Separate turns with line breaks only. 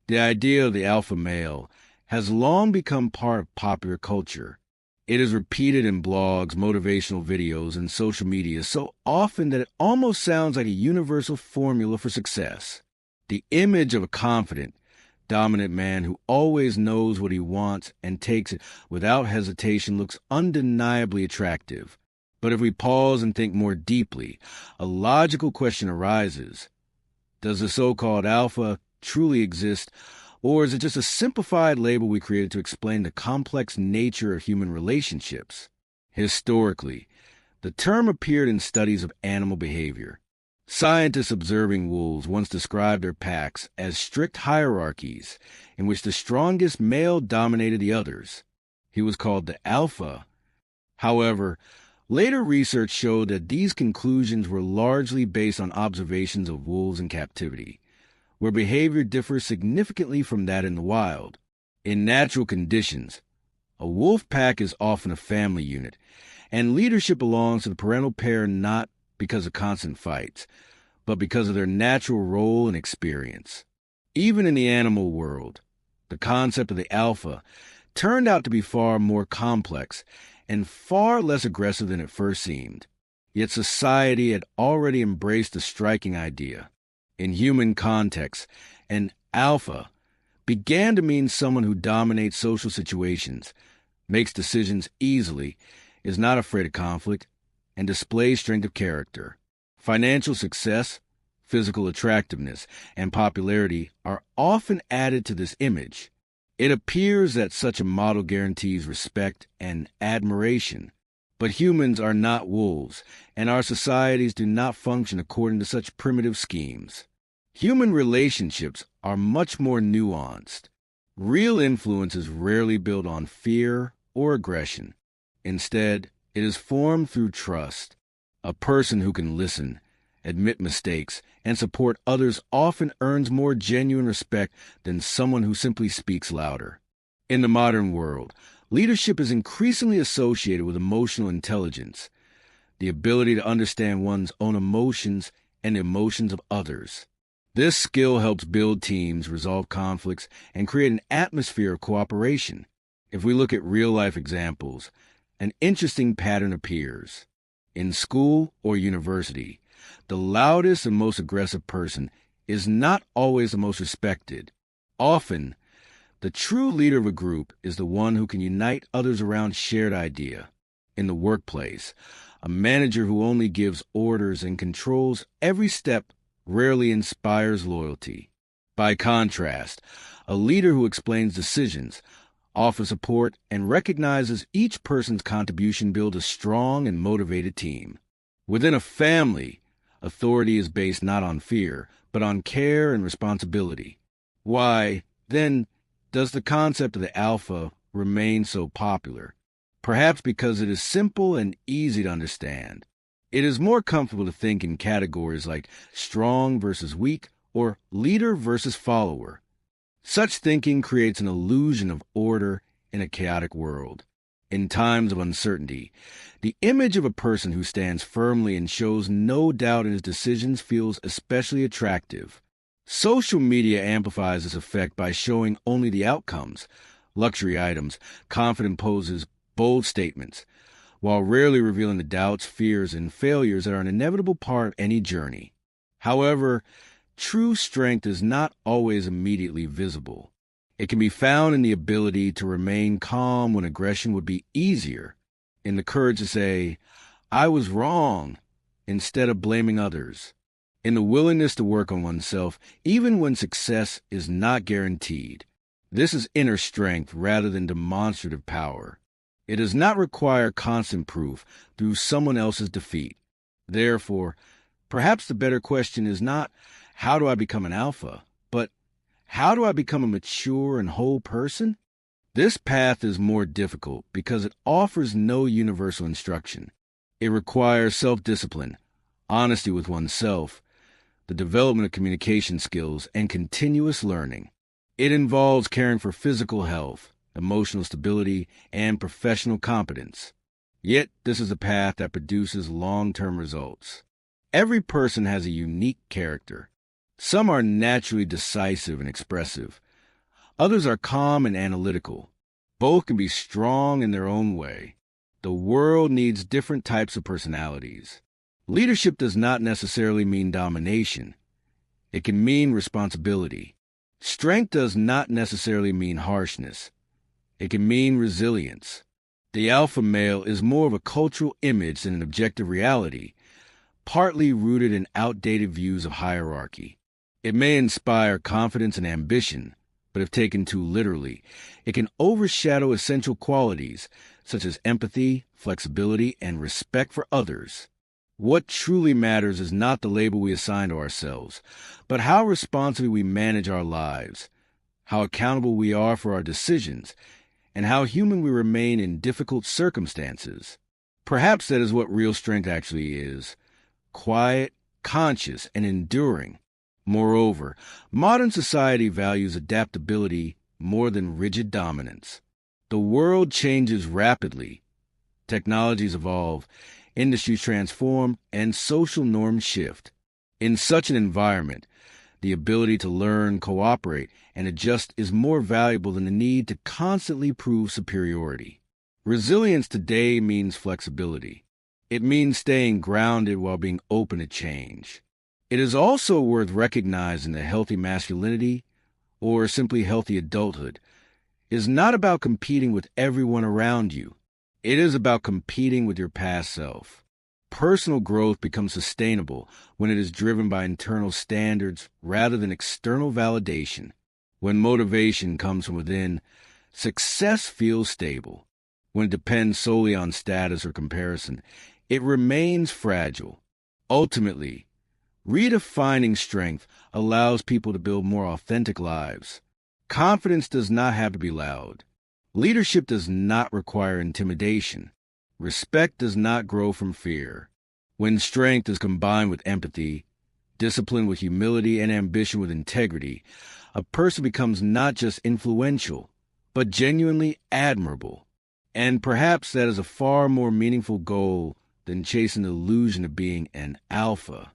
The idea of the alpha male has long become part of popular culture. It is repeated in blogs, motivational videos, and social media so often that it almost sounds like a universal formula for success. The image of a confident, dominant man who always knows what he wants and takes it without hesitation looks undeniably attractive. But if we pause and think more deeply, a logical question arises. Does the so-called alpha truly exist, or is it just a simplified label we created to explain the complex nature of human relationships? Historically, the term appeared in studies of animal behavior. Scientists observing wolves once described their packs as strict hierarchies in which the strongest male dominated the others. He was called the alpha. However, later research showed that these conclusions were largely based on observations of wolves in captivity, where behavior differs significantly from that in the wild. In natural conditions, a wolf pack is often a family unit, and leadership belongs to the parental pair not because of constant fights, but because of their natural role and experience. Even in the animal world, the concept of the alpha turned out to be far more complex and far less aggressive than it first seemed. Yet society had already embraced a striking idea. In human context, an alpha began to mean someone who dominates social situations, makes decisions easily, is not afraid of conflict, and displays strength of character. Financial success, physical attractiveness, and popularity are often added to this image. It appears that such a model guarantees respect and admiration. But humans are not wolves, and our societies do not function according to such primitive schemes. Human relationships are much more nuanced. Real influence is rarely built on fear or aggression. Instead, it is formed through trust. A person who can listen, admit mistakes, and support others often earns more genuine respect than someone who simply speaks louder. In the modern world, leadership is increasingly associated with emotional intelligence, the ability to understand one's own emotions and the emotions of others. This skill helps build teams, resolve conflicts, and create an atmosphere of cooperation. If we look at real-life examples, an interesting pattern appears. In school or university, the loudest and most aggressive person is not always the most respected. Often, the true leader of a group is the one who can unite others around shared idea. In the workplace, a manager who only gives orders and controls every step rarely inspires loyalty. By contrast, a leader who explains decisions, offers support, and recognizes each person's contribution builds a strong and motivated team. Within a family, authority is based not on fear, but on care and responsibility. Why, then, does the concept of the alpha remain so popular? Perhaps because it is simple and easy to understand. It is more comfortable to think in categories like strong versus weak or leader versus follower. Such thinking creates an illusion of order in a chaotic world. In times of uncertainty, the image of a person who stands firmly and shows no doubt in his decisions feels especially attractive. Social media amplifies this effect by showing only the outcomes, luxury items, confident poses, bold statements, while rarely revealing the doubts, fears, and failures that are an inevitable part of any journey. However, true strength is not always immediately visible. It can be found in the ability to remain calm when aggression would be easier, in the courage to say, "I was wrong," instead of blaming others, in the willingness to work on oneself even when success is not guaranteed. This is inner strength rather than demonstrative power. It does not require constant proof through someone else's defeat. Therefore, perhaps the better question is not, how do I become an alpha, but how do I become a mature and whole person? This path is more difficult because it offers no universal instruction. It requires self-discipline, honesty with oneself, the development of communication skills, and continuous learning. It involves caring for physical health, emotional stability, and professional competence. Yet, this is a path that produces long-term results. Every person has a unique character. Some are naturally decisive and expressive, Others are calm and analytical. Both can be strong in their own way. The world needs different types of personalities. Leadership does not necessarily mean domination. It can mean responsibility. Strength does not necessarily mean harshness. It can mean resilience. The alpha male is more of a cultural image than an objective reality, partly rooted in outdated views of hierarchy. It may inspire confidence and ambition, but if taken too literally, it can overshadow essential qualities such as empathy, flexibility, and respect for others. What truly matters is not the label we assign to ourselves, but how responsibly we manage our lives, how accountable we are for our decisions, and how human we remain in difficult circumstances. Perhaps that is what real strength actually is: quiet, conscious, and enduring. Moreover, modern society values adaptability more than rigid dominance. The world changes rapidly. Technologies evolve, industries transform, and social norms shift. In such an environment, the ability to learn, cooperate, and adjust is more valuable than the need to constantly prove superiority. Resilience today means flexibility. It means staying grounded while being open to change. It is also worth recognizing that healthy masculinity, or simply healthy adulthood, is not about competing with everyone around you. It is about competing with your past self. Personal growth becomes sustainable when it is driven by internal standards rather than external validation. When motivation comes from within, success feels stable. When it depends solely on status or comparison, it remains fragile. Ultimately, redefining strength allows people to build more authentic lives. Confidence does not have to be loud. Leadership does not require intimidation. Respect does not grow from fear. When strength is combined with empathy, discipline with humility, and ambition with integrity, a person becomes not just influential, but genuinely admirable. And perhaps that is a far more meaningful goal than chasing the illusion of being an alpha.